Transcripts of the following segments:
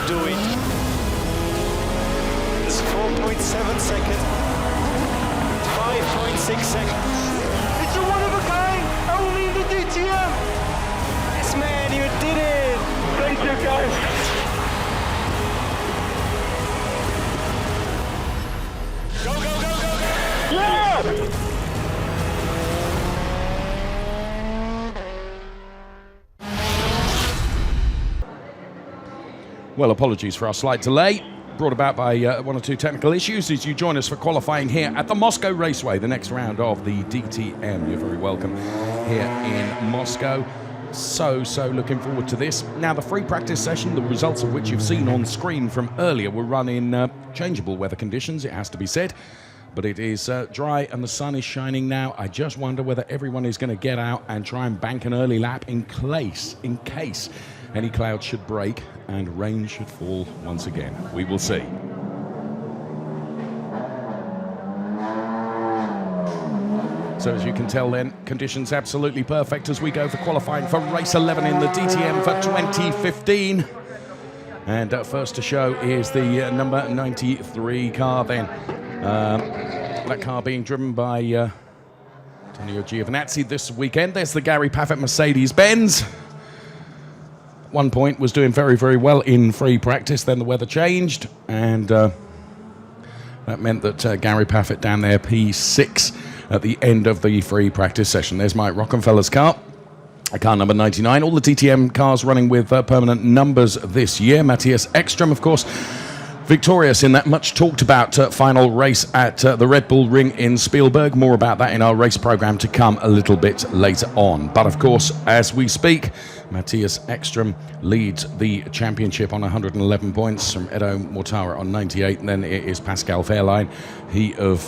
do it. It's 4.7 seconds. 5.6 seconds. It's a one of a kind, only in the DTM. Yes, man, you did it. Thank you, guys. Go, go, go, go, go. Yeah! Well, apologies for our slight delay, brought about by one or two technical issues as you join us for qualifying here at the Moscow Raceway, the next round of the DTM. You're very welcome here in Moscow. So looking forward to this. Now, the free practice session, the results of which you've seen on screen from earlier, will run in changeable weather conditions, it has to be said. But it is dry and the sun is shining now. I just wonder whether everyone is going to get out and try and bank an early lap in case any clouds should break and rain should fall once again. We will see. So as you can tell then, conditions absolutely perfect as we go for qualifying for race 11 in the DTM for 2015. And first to show is the number 93 car then. That car being driven by Antonio Giovinazzi this weekend. There's the Gary Paffett Mercedes-Benz. At one point was doing very, very well in free practice, then the weather changed, and that meant that Gary Paffett down there P6 at the end of the free practice session. There's Mike Rockenfeller's car number 99. All the DTM cars running with permanent numbers this year. Matthias Ekström, of course, victorious in that much talked about final race at the Red Bull Ring in Spielberg. More about that in our race program to come a little bit later on. But of course, as we speak, Matthias Ekström leads the championship on 111 points from Edo Mortara on 98. And then it is Pascal Wehrlein, he of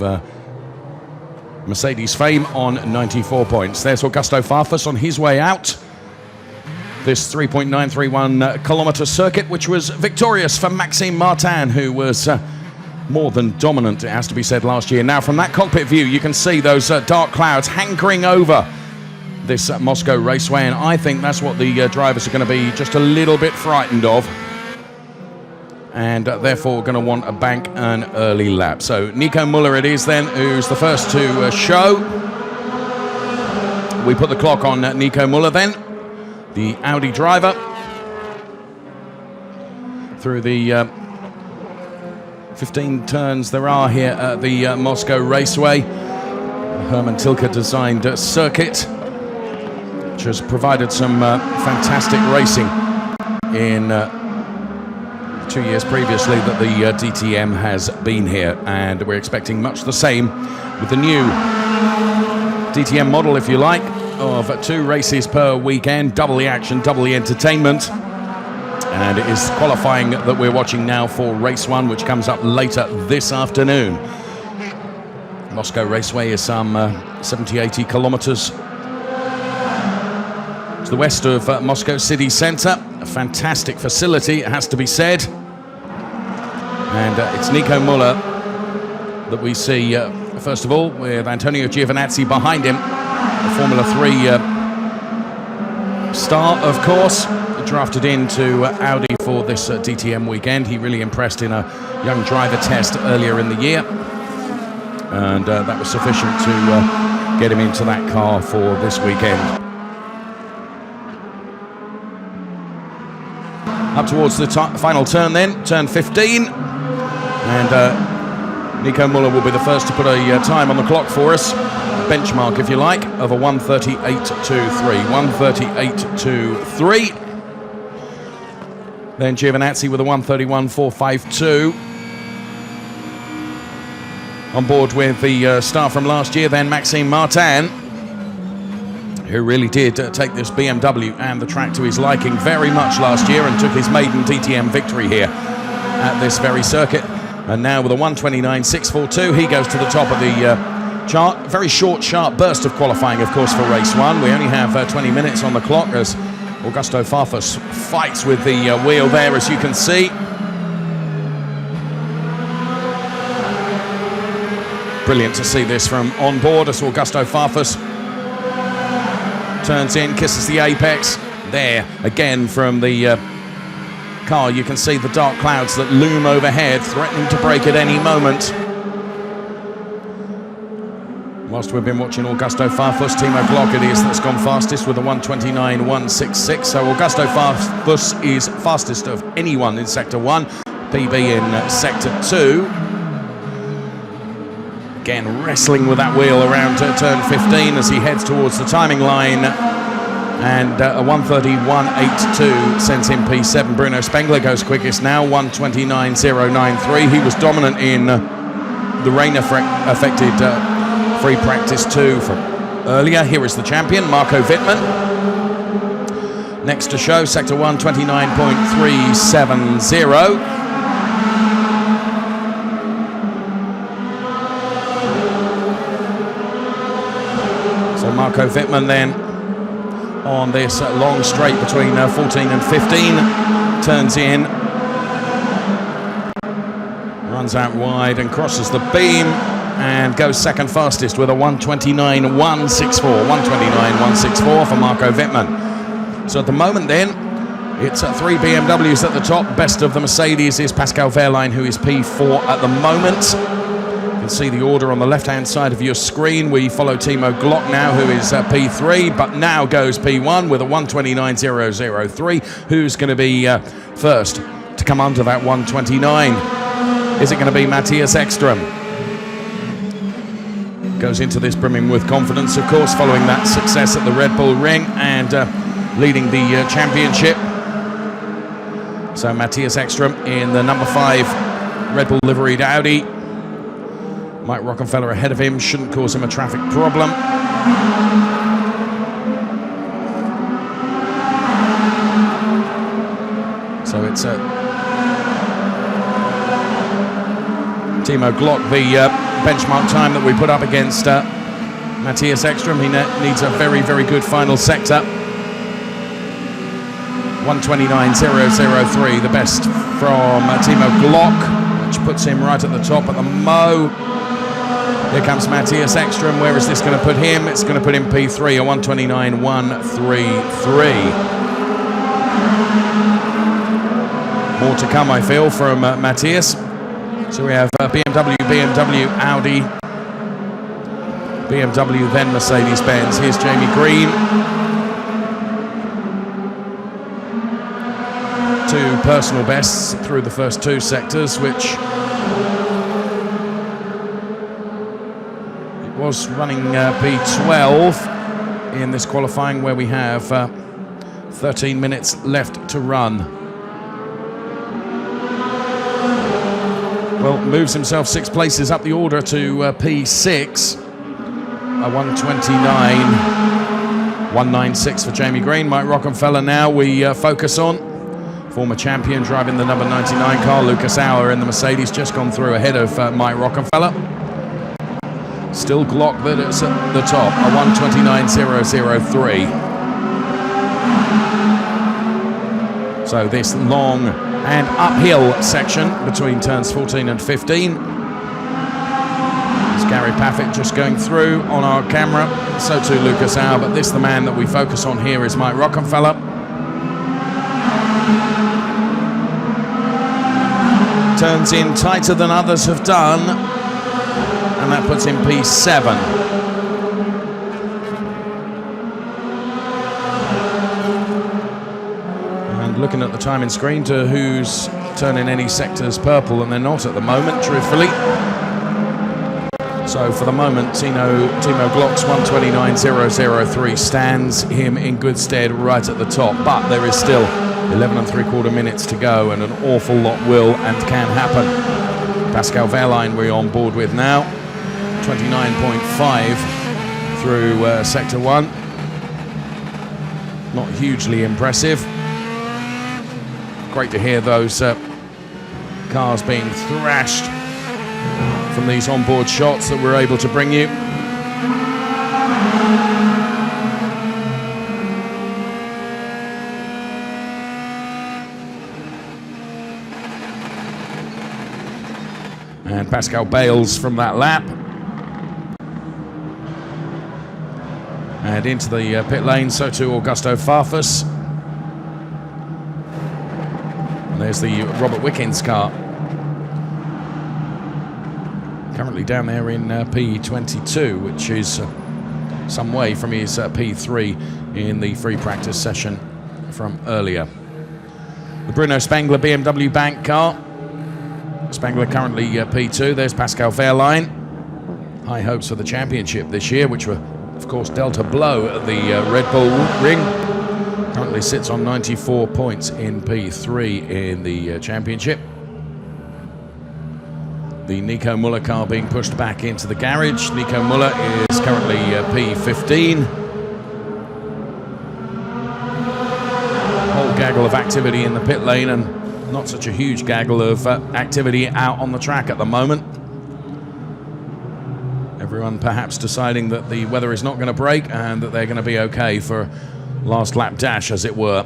Mercedes fame, on 94 points. There's Augusto Farfus on his way out. This 3.931 kilometer circuit, which was victorious for Maxime Martin, who was more than dominant, it has to be said, last year. Now, from that cockpit view, you can see those dark clouds hankering over this Moscow Raceway, and I think that's what the drivers are going to be just a little bit frightened of, and therefore going to want to bank an early lap. So Nico Müller it is then, who's the first to show. We put the clock on Nico Müller then, the Audi driver, through the 15 turns there are here at the Moscow Raceway. Hermann Tilke designed circuit, which has provided some fantastic racing in 2 years previously that the DTM has been here, and we're expecting much the same with the new DTM model, if you like, of 2 races per weekend, double the action, double the entertainment. And it is qualifying that we're watching now for race 1, which comes up later this afternoon. Moscow Raceway is some 70-80 kilometers to the west of Moscow city centre. A fantastic facility, it has to be said. And it's Nico Müller that we see, first of all, with Antonio Giovinazzi behind him. The Formula 3 star, of course, drafted into Audi for this DTM weekend. He really impressed in a young driver test earlier in the year, and that was sufficient to get him into that car for this weekend. Up towards the final turn then, turn 15, and Nico Müller will be the first to put a time on the clock for us. Benchmark, if you like, of a 1:38.23. 1:38.23. Then Giovinazzi with a 1:31.452. On board with the star from last year, then Maxime Martin, who really did take this BMW and the track to his liking very much last year and took his maiden DTM victory here at this very circuit. And now with a 1:29.642, he goes to the top of the chart. Very short, sharp burst of qualifying, of course, for race 1. We only have 20 minutes on the clock as Augusto Farfus fights with the wheel there, as you can see. Brilliant to see this from on board as Augusto Farfus turns in, kisses the apex. There, again, from the car, you can see the dark clouds that loom overhead, threatening to break at any moment. Whilst we've been watching Augusto Farfus, Timo Glock it is that's gone fastest with a 1:29.166. So Augusto Farfus is fastest of anyone in Sector 1, PB in Sector 2. Again, wrestling with that wheel around turn 15 as he heads towards the timing line. And a 1:31.82 sends him P7. Bruno Spengler goes quickest now, 1:29.093. He was dominant in the rain-affected free practice 2 from earlier. Here is the champion, Marco Wittmann. Next to show, Sector 1, 29.370. So Marco Wittmann then on this long straight between 14 and 15, turns in, runs out wide and crosses the beam, and goes second fastest with a 1:29.164. 1:29.164 for Marco Wittmann. So at the moment then, it's 3 BMWs at the top. Best of the Mercedes is Pascal Wehrlein, who is P4 at the moment. You can see the order on the left-hand side of your screen. We follow Timo Glock now, who is P3, but now goes P1 with a 1:29.003. Who's going to be first to come under that 1:29? Is it going to be Matthias Ekström? Goes into this brimming with confidence, of course, following that success at the Red Bull Ring and leading the championship. So Matthias Ekström in the number 5 Red Bull liveried Audi. Mike Rockenfeller ahead of him, shouldn't cause him a traffic problem. So it's Timo Glock, the benchmark time that we put up against Matthias Ekström. He needs a very, very good final sector. 1:29.003, the best from Timo Glock, which puts him right at the top at the Mo. Here comes Matthias Ekström. Where is this going to put him? It's going to put him P3, a 1:29.133. More to come, I feel, from Matthias. So we have BMW, Audi, BMW, then Mercedes-Benz. Here's Jamie Green. 2 personal bests through the first 2 sectors, which it was running P12 in this qualifying, where we have 13 minutes left to run. Well, moves himself 6 places up the order to P6. A 1:29.196 for Jamie Green. Mike Rockenfeller now we focus on. Former champion driving the number 99 car. Lucas Auer in the Mercedes, just gone through ahead of Mike Rockenfeller. Still Glock that it's at the top, a 1:29.003. So this long and uphill section between turns 14 and 15. There's Gary Paffett just going through on our camera, so too Lucas Auer, but the man that we focus on here is Mike Rockenfeller. Turns in tighter than others have done, and that puts him P7. Looking at the timing screen to who's turning any sectors purple, and they're not at the moment, truthfully. So for the moment, Timo Glock's 1:29.003 stands him in good stead right at the top, but there is still 11 3/4 minutes to go, and an awful lot will and can happen. Pascal Wehrlein we're on board with now, 29.5 through Sector 1. Not hugely impressive. Great to hear those cars being thrashed from these onboard shots that we're able to bring you. And Pascal bails from that lap. And into the pit lane, so too Augusto Farfus. And there's the Robert Wickens car. Currently down there in P22, which is some way from his P3 in the free practice session from earlier. The Bruno Spengler BMW Bank car. Spengler currently P2. There's Pascal Wehrlein. High hopes for the championship this year, which were, of course, dealt a blow at the Red Bull Ring. Currently sits on 94 points in P3 in the championship. The Nico Müller car being pushed back into the garage. Nico Müller is currently P15. Whole gaggle of activity in the pit lane and not such a huge gaggle of activity out on the track at the moment. Everyone perhaps deciding that the weather is not going to break and that they're going to be okay for last lap dash, as it were.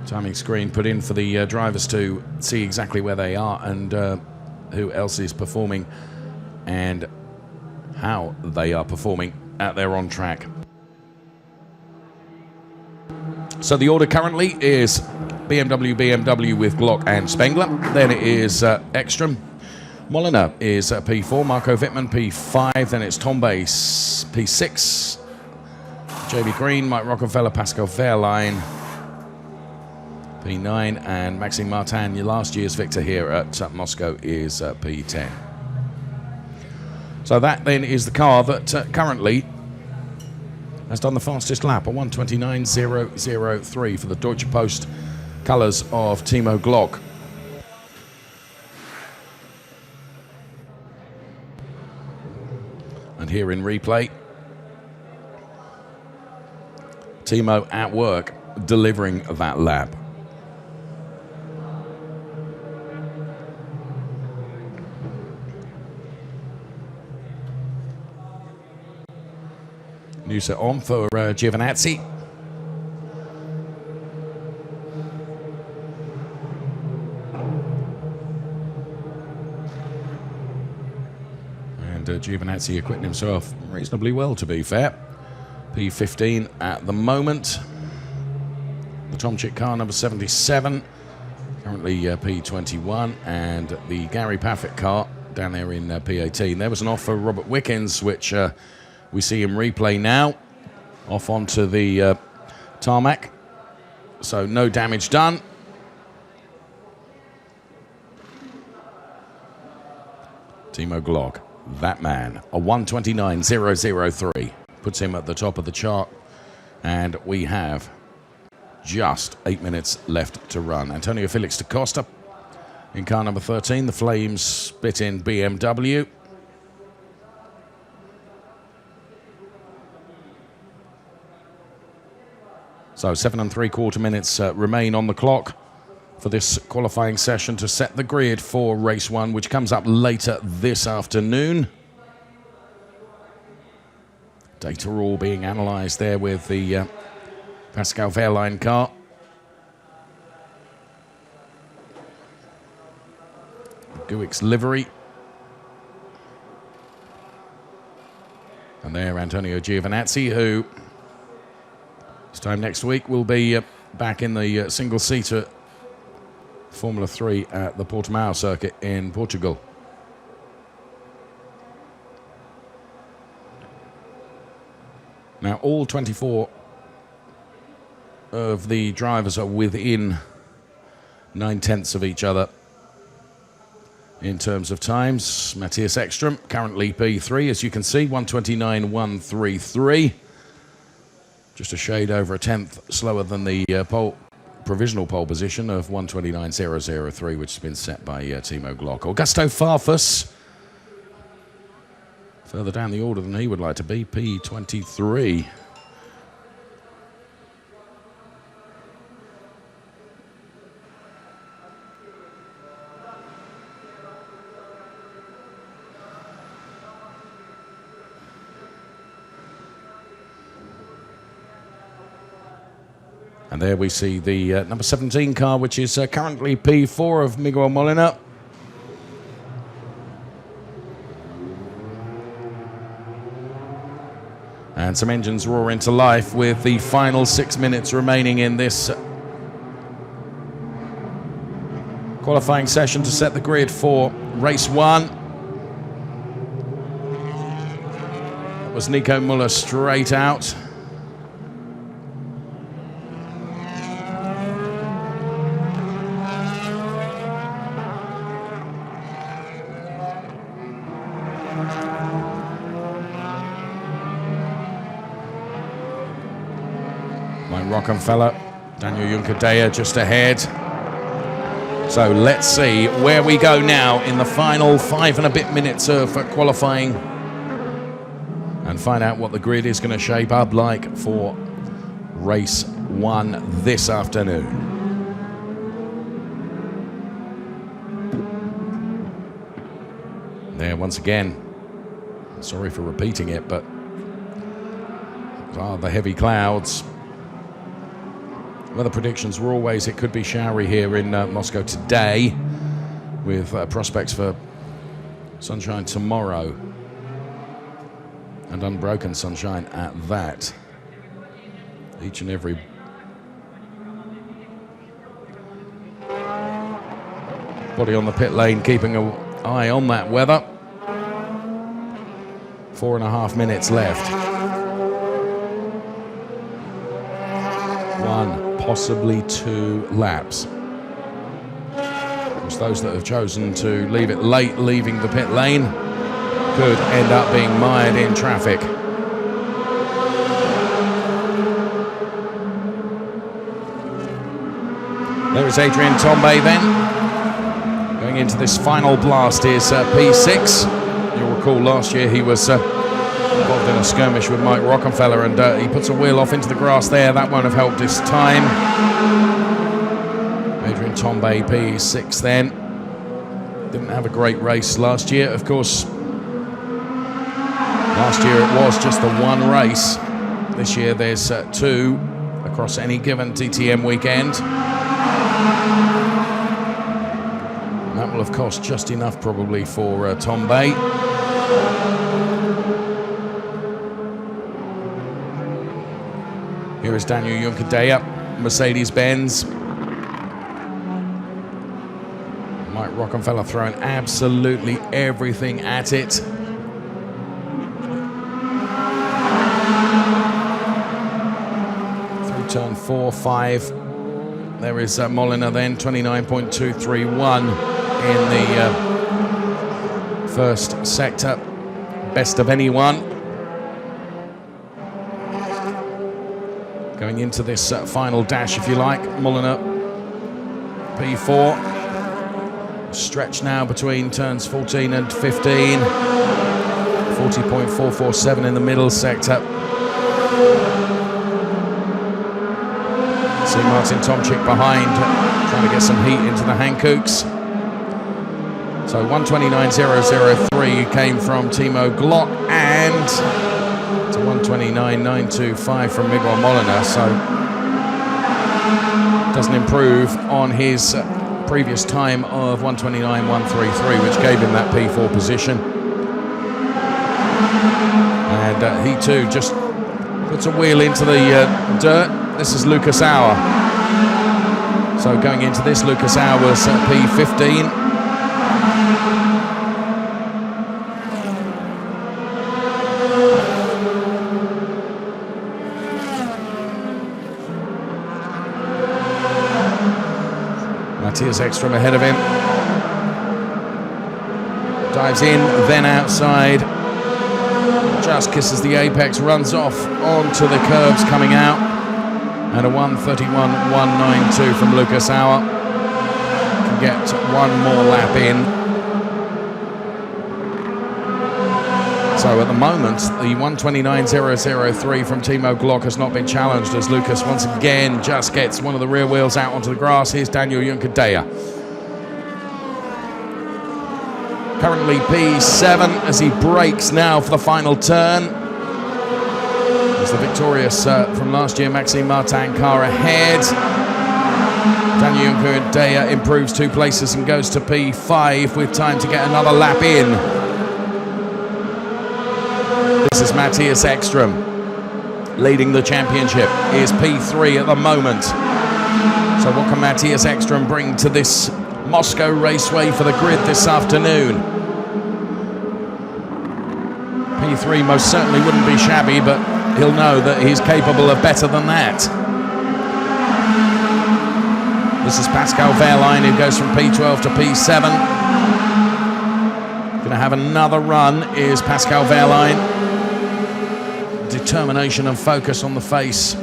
Timing screen put in for the drivers to see exactly where they are and who else is performing and how they are performing out there on track. So the order currently is BMW with Glock and Spengler. Then it is Ekstrom. Molina is P4, Marco Wittmann P5, then it's Tombe P6, JB Green, Mike Rockefeller, Pascal Wehrlein P9, and Maxime Martin, your last year's victor here at Moscow, is P10. So that then is the car that currently has done the fastest lap, a 1:29.003 for the Deutsche Post colours of Timo Glock. And here in replay, Timo at work delivering that lap. New set on for Giovinazzi. And Giovinazzi acquitting himself reasonably well, to be fair. P15 at the moment. The Tomczyk car, number 77, currently P21. And the Gary Paffett car down there in P18. There was an off for Robert Wickens, which we see him replay now. Off onto the tarmac. So no damage done. Timo Glock, that man, a 1:29.003. Puts him at the top of the chart. And we have just 8 minutes left to run. Antonio Felix da Costa in car number 13. The Flames split in BMW. So 7 3/4 minutes remain on the clock for this qualifying session to set the grid for race 1, which comes up later this afternoon. Data all being analysed there with the Pascal Wehrlein car. Guick's livery. And there Antonio Giovinazzi, who this time next week will be back in the single-seater Formula 3 at the Portimao circuit in Portugal. Now, all 24 of the drivers are within 9/10 of each other in terms of times. Matthias Ekstrom, currently P3, as you can see, 1:29.133. Just a shade over a tenth slower than the provisional pole position of 1:29.003, which has been set by Timo Glock. Augusto Farfus, further down the order than he would like to be, P23. And there we see the number 17 car, which is currently P4 of Miguel Molina. And some engines roar into life with the final 6 minutes remaining in this Qualifying session to set the grid for race 1. That was Nico Muller straight out. Mike Rockenfeller, Daniel Juncadella just ahead. So let's see where we go now in the final 5 and a bit minutes of qualifying and find out what the grid is going to shape up like for race 1 this afternoon. There once again, sorry for repeating it, but the heavy clouds. Weather predictions were always it could be showery here in Moscow today, with prospects for sunshine tomorrow, and unbroken sunshine at that. Each and every body on the pit lane keeping an eye on that weather. 4.5 minutes left. 1, possibly 2 laps. Of course, those that have chosen to leave it late, leaving the pit lane, could end up being mired in traffic. There is Adrian Tombay then. Going into this final blast is P6. You'll recall last year he was involved in a skirmish with Mike Rockenfeller, and he puts a wheel off into the grass there. That won't have helped his time. Adrian Tombay, P6 then. Didn't have a great race last year. Of course, last year it was just the 1 race. This year there's 2 across any given DTM weekend. And that will have cost just enough probably for Tombay. Here is Daniel Juncadella, Mercedes-Benz. Mike Rockenfeller throwing absolutely everything at it. Through turn 4, 5. There is Molina then, 29.231 in the first sector. Best of anyone. Going into this final dash, if you like, Molina, P4. Stretch now between turns 14 and 15. 40.447 in the middle sector. See Martin Tomczyk behind, trying to get some heat into the Hankooks. So 129.003 came from Timo Glock, and to 129.925 from Miguel Molina, so doesn't improve on his previous time of 129.133, which gave him that P4 position. And he too just puts a wheel into the dirt. This is Lucas Auer. So going into this, Lucas Auer was P15. Matthias Ekstrom ahead of him. Dives in, then outside. Just kisses the apex, runs off onto the curbs coming out. And a 1:31.192 from Lucas Auer. Can get 1 more lap in. So at the moment, the 129.003 from Timo Glock has not been challenged, as Lucas once again just gets one of the rear wheels out onto the grass. Here's Daniel Juncadella. Currently P7 as he brakes now for the final turn. As the victorious from last year, Maxime Martin car ahead. Daniel Juncadella improves 2 places and goes to P5 with time to get another lap in. This is Matthias Ekstrom leading the championship. He is P3 at the moment. So what can Matthias Ekstrom bring to this Moscow Raceway for the grid this afternoon. P3 most certainly wouldn't be shabby, but he'll know that he's capable of better than that. This is Pascal Wehrlein, who goes from P12 to P7. Going to have another run is Pascal Wehrlein. Determination and focus on the face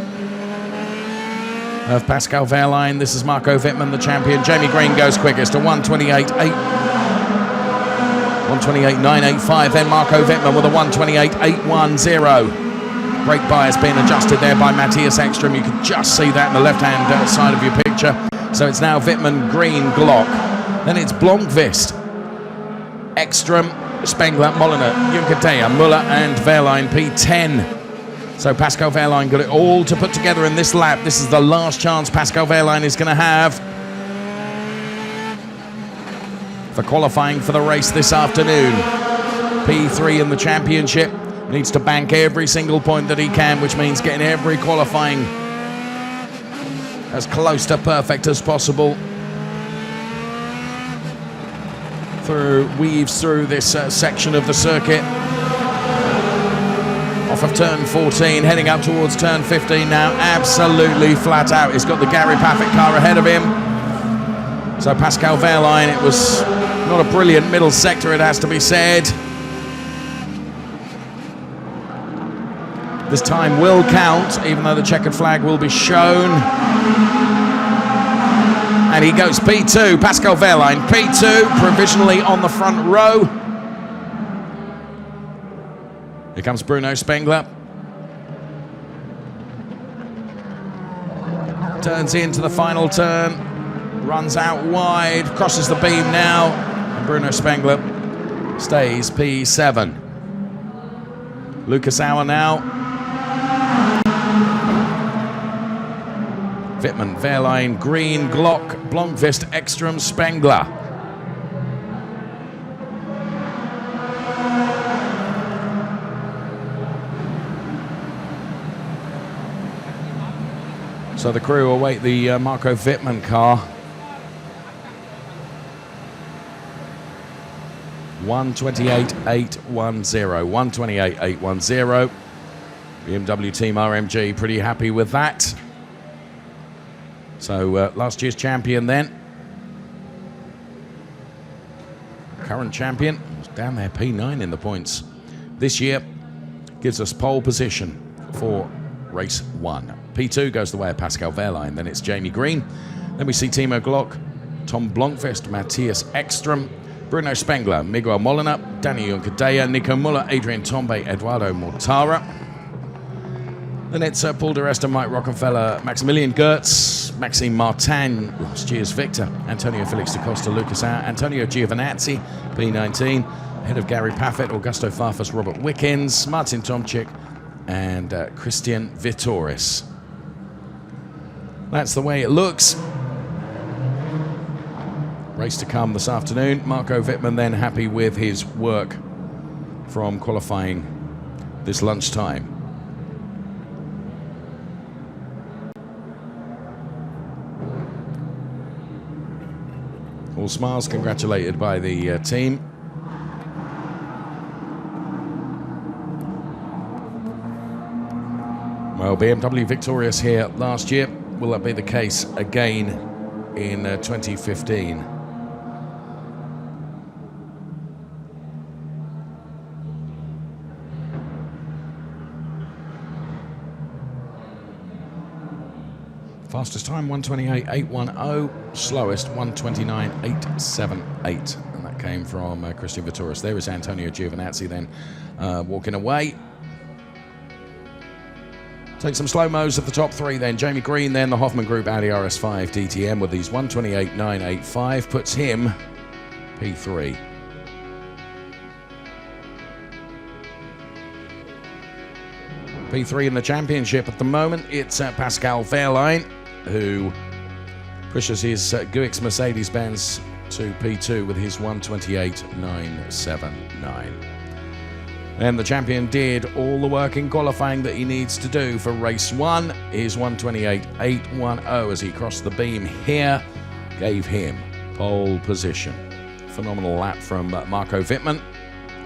of Pascal Wehrlein. This is Marco Wittmann, the champion. Jamie Green goes quickest to 128.985. Then Marco Wittmann with a 128.810. Brake bias being adjusted there by Matthias Ekström. You can just see that in the left-hand side of your picture. So it's now Wittmann, Green, Glock. Then it's Blomqvist, Ekström, Spengler, Molliner, Juncker, Muller and Wehrlein P10. So Pascal Wehrlein got it all to put together in this lap. This is the last chance Pascal Wehrlein is going to have for qualifying for the race this afternoon. P3 in the championship, needs to bank every single point that he can, which means getting every qualifying as close to perfect as possible. Weaves through this section of the circuit. Off of turn 14, heading up towards turn 15 now, absolutely flat out. He's got the Gary Paffett car ahead of him. So Pascal Wehrlein, it was not a brilliant middle sector, it has to be said. This time will count, even though the checkered flag will be shown. And he goes P2, Pascal Wehrlein, P2, provisionally on the front row. Here comes Bruno Spengler. Turns into the final turn, runs out wide, crosses the beam now, and Bruno Spengler stays P7. Lucas Auer now. Wittmann, Wehrlein, Green, Glock, Blomqvist, Ekström, Spengler. So the crew await the Marco Wittmann car. 128.810, 128.810. BMW Team RMG pretty happy with that. So last year's champion then. Current champion was down there, P9 in the points. This year gives us pole position for race 1. P2 goes the way of Pascal Wehrlein. Then it's Jamie Green. Then we see Timo Glock, Tom Blomqvist, Matthias Ekström, Bruno Spengler, Miguel Molliner, Danny Juncker, Nico Muller, Adrian Tombe, Eduardo Mortara. Then it's Paul de Resta, Mike Rockefeller, Maximilian Gertz, Maxime Martin, last year's victor, Antonio Felix da Costa, Lucas Auer, Antonio Giovinazzi, P19, ahead of Gary Paffett, Augusto Farfus, Robert Wickens, Martin Tomczyk, and Christian Vitoris. That's the way it looks. Race to come this afternoon. Marco Wittmann then happy with his work from qualifying this lunchtime. All smiles, congratulated by the team. Well, BMW victorious here last year. Will that be the case again in 2015? Fastest time 128.810, slowest 129.878, and that came from Christian Vitoris. There is Antonio Giovinazzi then walking away. Take some slow-mos of the top three then. Jamie Green then, the Hoffman Group Audi RS5 DTM with these 128.985, puts him P3. P3 in the championship at the moment, it's Pascal Wehrlein, who pushes his Guix Mercedes-Benz to P2 with his 128.979. And the champion did all the work in qualifying that he needs to do for race 1. His 128.810 as he crossed the beam here gave him pole position. Phenomenal lap from Marco Wittmann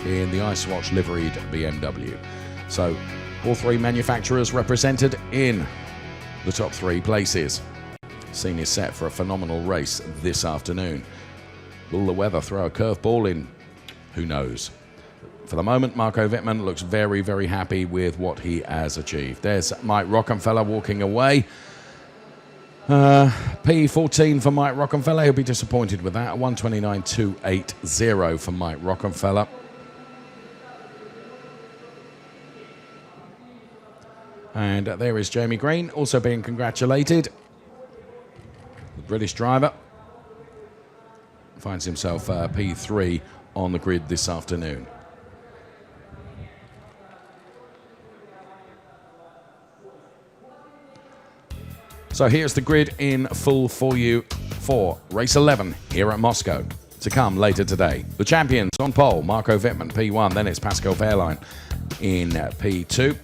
in the Ice Watch liveried BMW. So all three manufacturers represented in the top 3 places. Scene is set for a phenomenal race this afternoon. Will the weather throw a curveball in? Who knows? For the moment, Marco Wittmann looks very, very happy with what he has achieved. There's Mike Rockenfeller walking away. P14 for Mike Rockenfeller. He'll be disappointed with that. 1:29.280 for Mike Rockenfeller. And there is Jamie Green, also being congratulated. The British driver finds himself P3 on the grid this afternoon. So here's the grid in full for you for race 11 here at Moscow. To come later today, the champions on pole, Marco Wittmann, P1, then it's Pascal Wehrlein in P2.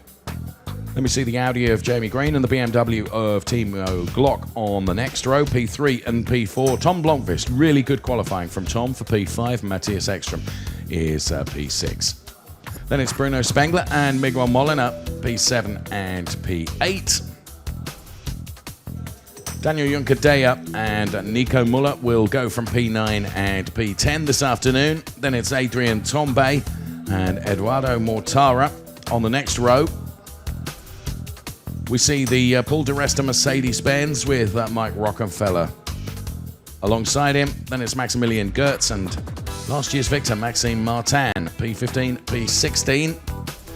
Let me see the Audi of Jamie Green and the BMW of Timo Glock on the next row, P3 and P4. Tom Blomqvist, really good qualifying from Tom for P5. Matthias Ekström is P6. Then it's Bruno Spengler and Miguel Molina, P7 and P8. Daniel Juncadella and Nico Muller will go from P9 and P10 this afternoon. Then it's Adrian Tombe and Eduardo Mortara on the next row. We see the Paul di Resta Mercedes-Benz with Mike Rockenfeller alongside him. Then it's Maximilian Goertz and last year's victor, Maxime Martin, P15, P16.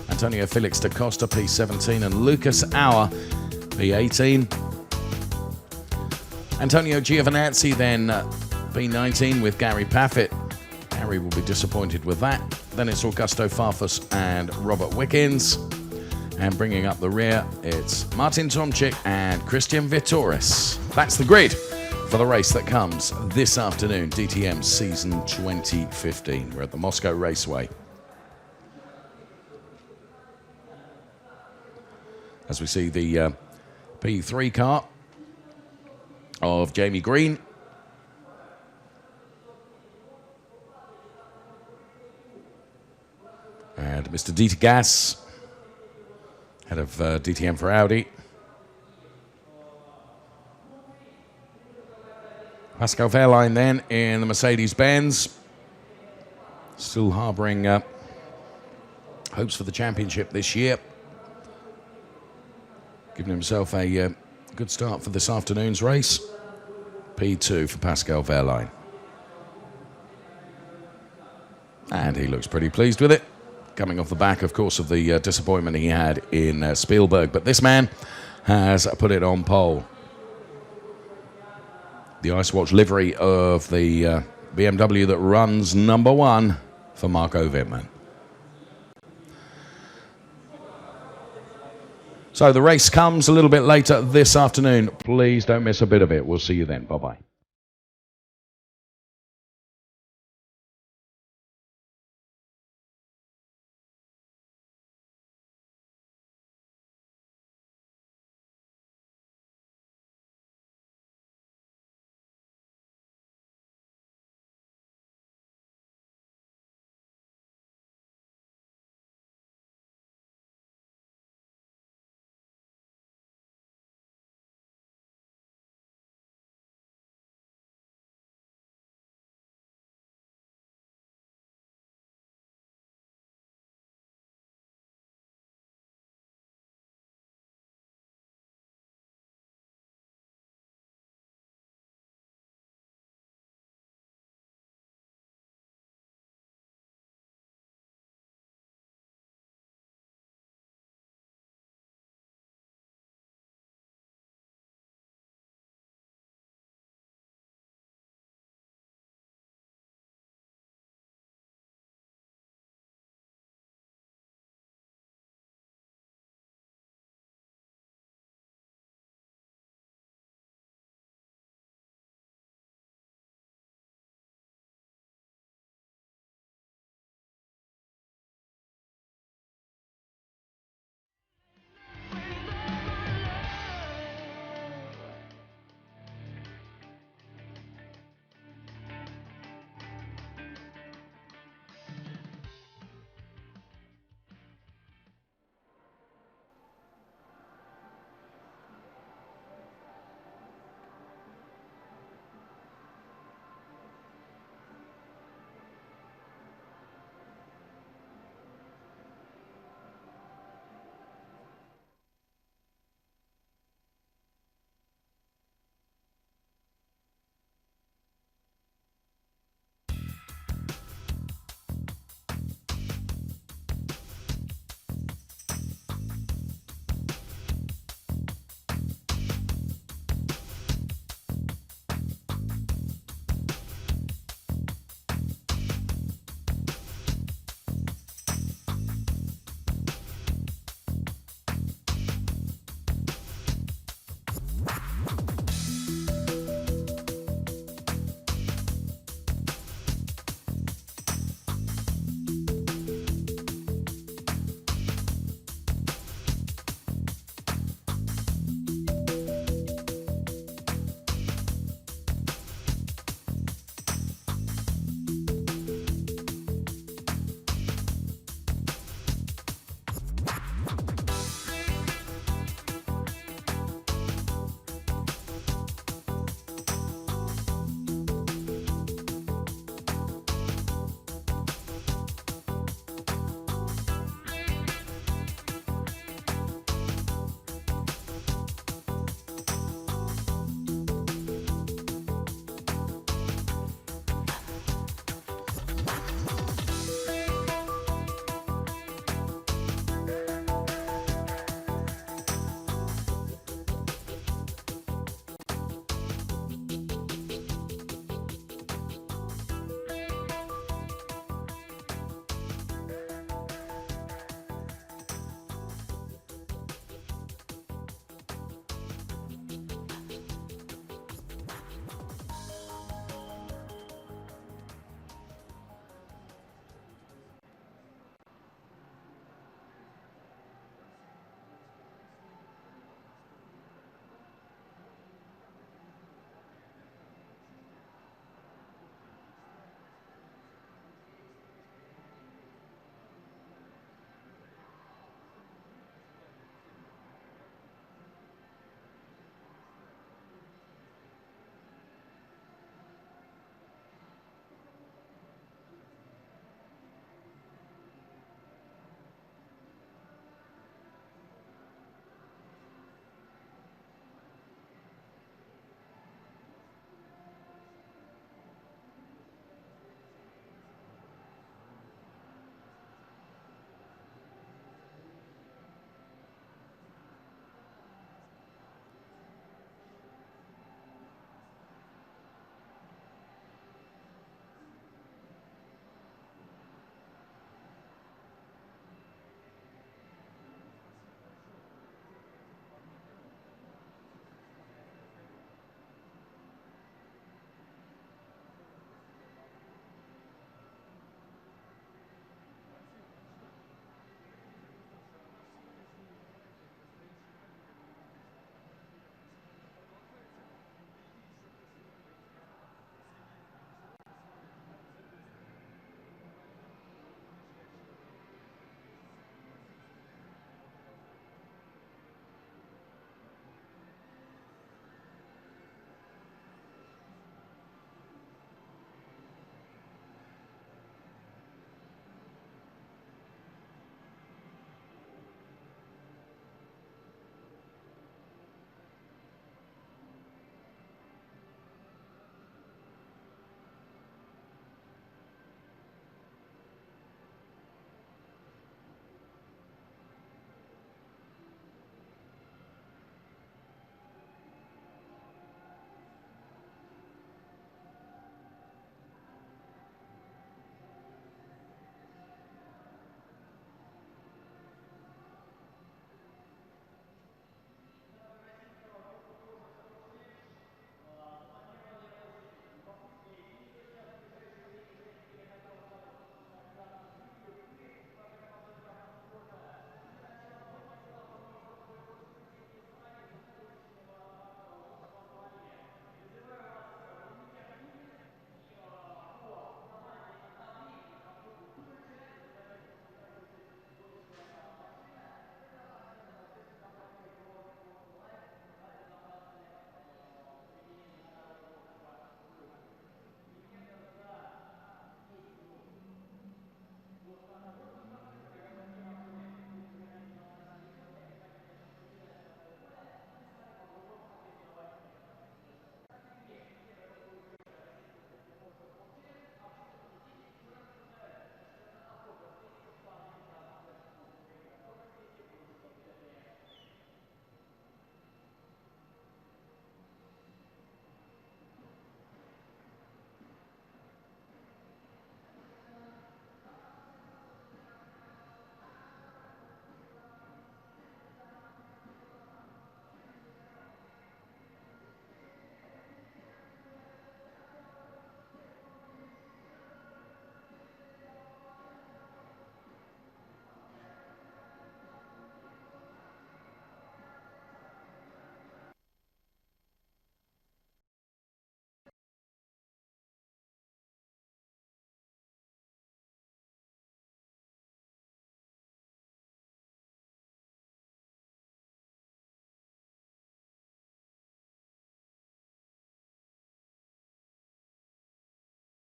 Antonio Felix da Costa, P17, and Lucas Auer, P18. Antonio Giovinazzi then P19 with Gary Paffett. Gary will be disappointed with that. Then it's Augusto Farfus and Robert Wickens. And bringing up the rear, it's Martin Tomczyk and Christian Vittoris. That's the grid for the race that comes this afternoon, DTM Season 2015. We're at the Moscow Raceway. As we see the P3 car of Jamie Green. And Mr. Dieter Gas, head of DTM for Audi. Pascal Wehrlein then in the Mercedes-Benz. Still harbouring hopes for the championship this year. Giving himself a good start for this afternoon's race. P2 for Pascal Wehrlein. And he looks pretty pleased with it. Coming off the back, of course, of the disappointment he had in Spielberg. But this man has put it on pole. The Ice Watch livery of the BMW that runs number 1 for Marco Wittmann. So the race comes a little bit later this afternoon. Please don't miss a bit of it. We'll see you then. Bye-bye.